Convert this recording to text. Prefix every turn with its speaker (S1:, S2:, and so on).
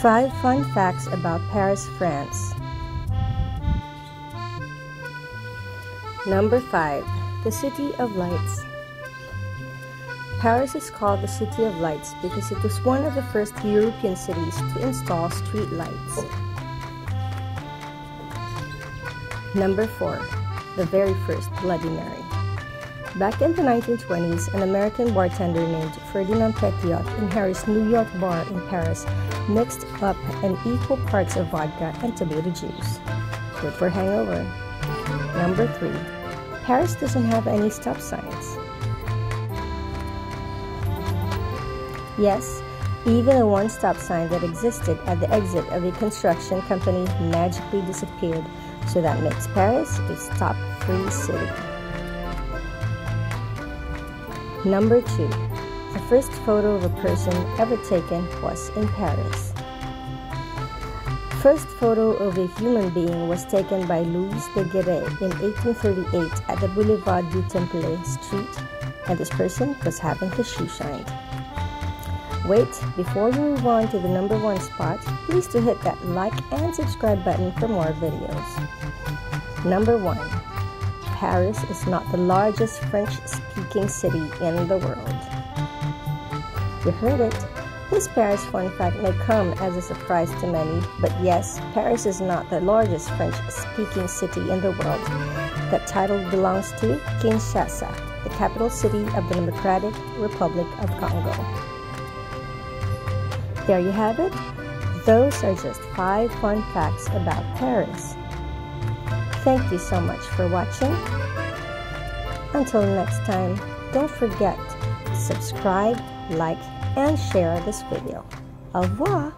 S1: 5 fun facts about Paris, France. Number 5. The City of Lights. Paris is called the City of Lights because it was one of the first European cities to install street lights. Number 4. The very first Bloody Mary. Back in the 1920s, an American bartender named Fernand Petiot in Harry's New York bar in Paris mixed up an equal parts of vodka and tomato juice. Good for hangover. Number 3. Paris doesn't have any stop signs. Yes, even a one-stop sign that existed at the exit of a construction company magically disappeared, so that makes Paris a stop-free city. Number 2. The first photo of a person ever taken was in Paris. First photo of a human being was taken by Louis Daguerre in 1838 at the Boulevard du Temple street, and this person was having his shoe shined. Wait, before you move on to the number 1 spot, please do hit that like and subscribe button for more videos. Number 1. Paris is not the largest French-speaking city in the world. You heard it. This Paris fun fact may come as a surprise to many, but yes, Paris is not the largest French-speaking city in the world. That title belongs to Kinshasa, the capital city of the Democratic Republic of Congo. There you have it. Those are just 5 fun facts about Paris. Thank you so much for watching. Until next time, don't forget to subscribe, like, and share this video. Au revoir!